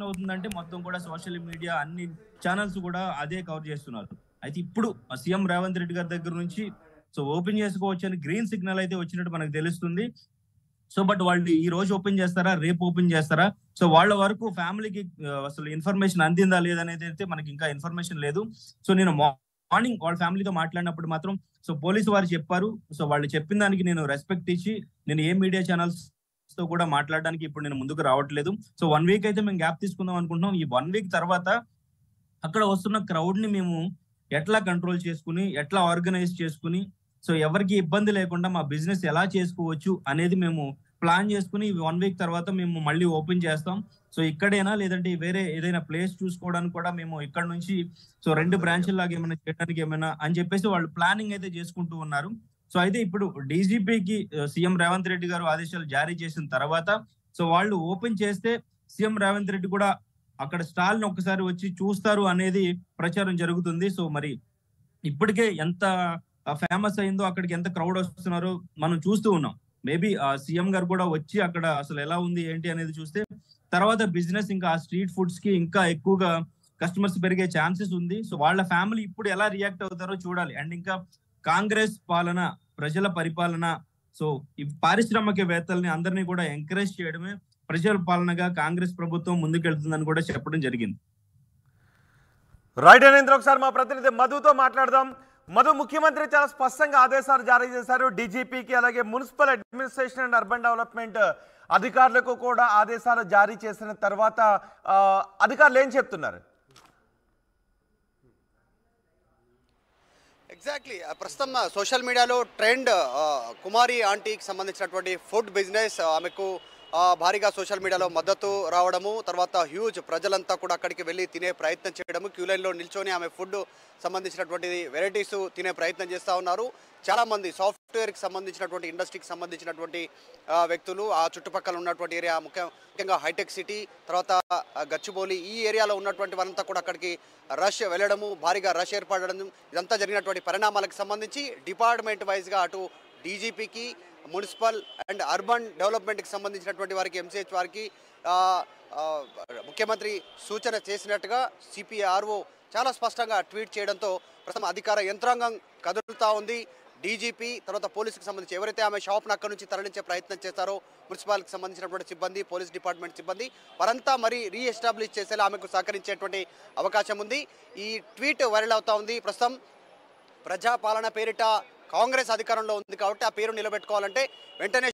Election అవుతుందంటే మొత్తం కూడా సోషల్ మీడియా అన్ని ఛానల్స్ కూడా అదే కవర్ చేస్తున్నారు. అయితే ఇప్పుడు సీఎం రేవంత్ రెడ్డి గారి దగ్గర నుంచి సో ఓపెన్ చేసుకోవచ్చు అని గ్రీన్ సిగ్నల్ అయితే వచ్చినట్టు మనకు తెలుస్తుంది. సో బట్ వాళ్ళు ఈ రోజు ఓపెన్ చేస్తారా, రేపు ఓపెన్ చేస్తారా, సో వాళ్ళ వరకు ఫ్యామిలీకి అసలు ఇన్ఫర్మేషన్ అందిందా లేదనేది అయితే మనకి ఇంకా ఇన్ఫర్మేషన్ లేదు. సో నేను మార్నింగ్ వాళ్ళ ఫ్యామిలీతో మాట్లాడినప్పుడు మాత్రం సో పోలీసు వారు చెప్పారు. సో వాళ్ళు చెప్పిన దానికి నేను రెస్పెక్ట్ ఇచ్చి నేను ఏ మీడియా ఛానల్స్ తో కూడా మాట్లాడడానికి ఇప్పుడు నేను ముందుకు రావట్లేదు. సో 1 వీక్ అయితే మేము గ్యాప్ తీసుకుందాం అనుకుంటున్నాం. ఈ 1 వీక్ తర్వాత అక్కడ వస్తున్న క్రౌడ్ ని మేము ఎట్లా కంట్రోల్ చేసుకుని, ఎట్లా ఆర్గనైజ్ చేసుకుని, సో ఎవరికి ఇబ్బంది లేకుండా మా బిజినెస్ ఎలా చేసుకోవచ్చు అనేది మేము ప్లాన్ చేసుకుని 1 వీక్ తర్వాత మేము మళ్ళీ ఓపెన్ చేస్తాం. సో ఇక్కడైనా లేదంటే వేరే ఏదైనా ప్లేస్ చూసుకోవడానికి కూడా మేము ఇక్కడ నుంచి సో 2 బ్రాంచ్ల లాగా ఏమైనా చేయడానికి ఏమైనా అని చెప్పేసి వాళ్ళు ప్లానింగ్ అయితే చేసుకుంటూ ఉన్నారు. సో అయితే ఇప్పుడు డీజీపీకి సీఎం రేవంత్ రెడ్డి గారు ఆదేశాలు జారీ చేసిన తర్వాత సో వాళ్ళు ఓపెన్ చేస్తే సీఎం రేవంత్ రెడ్డి కూడా అక్కడ స్టాల్ ని ఒక్కసారి వచ్చి చూస్తారు అనేది ప్రచారం జరుగుతుంది. సో మరి ఇప్పటికే ఎంత ఫేమస్ అయిందో, అక్కడికి ఎంత క్రౌడ్ వస్తున్నారో మనం చూస్తూ ఉన్నాం. మేబీ సీఎం గారు కూడా వచ్చి అక్కడ అసలు ఎలా ఉంది ఏంటి అనేది చూస్తే తర్వాత బిజినెస్ ఇంకా ఆ స్ట్రీట్ ఫుడ్స్ కి ఇంకా ఎక్కువగా కస్టమర్స్ పెరిగే ఛాన్సెస్ ఉంది. సో వాళ్ళ ఫ్యామిలీ ఇప్పుడు ఎలా రియాక్ట్ అవుతారో చూడాలి. అండ్ ఇంకా కాంగ్రెస్ పాలన, ప్రజల పరిపాలన, సో ఈ పారిశ్రామికవేత్తల్ని అందరినీ కూడా ఎంకరేజ్ చేయడమే ప్రజల పాలనగా కాంగ్రెస్ ప్రభుత్వం ముందుకెళ్తుందని కూడా చెప్పడం జరిగింది. రైట్ అనేంద్ర, ఒకసారి మా ప్రతినిధి మధుతో మాట్లాడదాం. మధు, ముఖ్యమంత్రి చాలా స్పష్టంగా ఆదేశాలు జారీ చేశారు డీజీపీకి, అలాగే municipal administration and urban development అధికారులకు కూడా ఆదేశాలు జారీ చేసిన తర్వాత అధికారులు ఏం చెప్తున్నారు? ఎగ్జాక్ట్లీ ప్రస్తుతం సోషల్ మీడియాలో ట్రెండ్ కుమారి ఆంటీకి సంబంధించినటువంటి ఫుడ్ బిజినెస్, ఆమెకు భారీగా సోషల్ మీడియాలో మద్దతు రావడము, తర్వాత హ్యూజ్ ప్రజలంతా కూడా అక్కడికి వెళ్ళి తినే ప్రయత్నం చేయడము, క్యూ లైన్లో నిల్చొని ఆమె ఫుడ్ సంబంధించినటువంటి వెరైటీస్ తినే ప్రయత్నం చేస్తూ ఉన్నారు. చాలామంది సాఫ్ట్వేర్కి సంబంధించినటువంటి ఇండస్ట్రీకి సంబంధించినటువంటి వ్యక్తులు, ఆ చుట్టుపక్కల ఉన్నటువంటి ఏరియా ముఖ్యంగా హైటెక్ సిటీ, తర్వాత గచ్చిబౌలి ఈ ఏరియాలో ఉన్నటువంటి వారంతా కూడా అక్కడికి రష్ వెళ్ళడము, భారీగా రష్ ఏర్పడడం, ఇదంతా జరిగినటువంటి పరిణామాలకు సంబంధించి డిపార్ట్మెంట్ వైజ్గా అటు డీజీపీకి, మున్సిపల్ అండ్ అర్బన్ డెవలప్మెంట్కి సంబంధించినటువంటి వారికి, ఎంసీహెచ్ వారికి ముఖ్యమంత్రి సూచన చేసినట్టుగా సిపిఆర్ఓ చాలా స్పష్టంగా ట్వీట్ చేయడంతో ప్రస్తుతం అధికార యంత్రాంగం కదులుతూ ఉంది. డీజీపీ తర్వాత పోలీసుకి సంబంధించి ఎవరైతే ఆమె షాప్ను అక్కడి నుంచి తరలించే ప్రయత్నం చేస్తారో మున్సిపాలిటీకి సంబంధించినటువంటి సిబ్బంది, పోలీస్ డిపార్ట్మెంట్ సిబ్బంది వారంతా మరి రీఎస్టాబ్లిష్ చేసేలా ఆమెకు సహకరించేటువంటి అవకాశం ఉంది. ఈ ట్వీట్ వైరల్ అవుతూ ఉంది. ప్రస్తుతం ప్రజాపాలన పేరిట కాంగ్రెస్ అధికారంలో ఉంది కాబట్టి ఆ పేరు నిలబెట్టుకోవాలంటే వెంటనే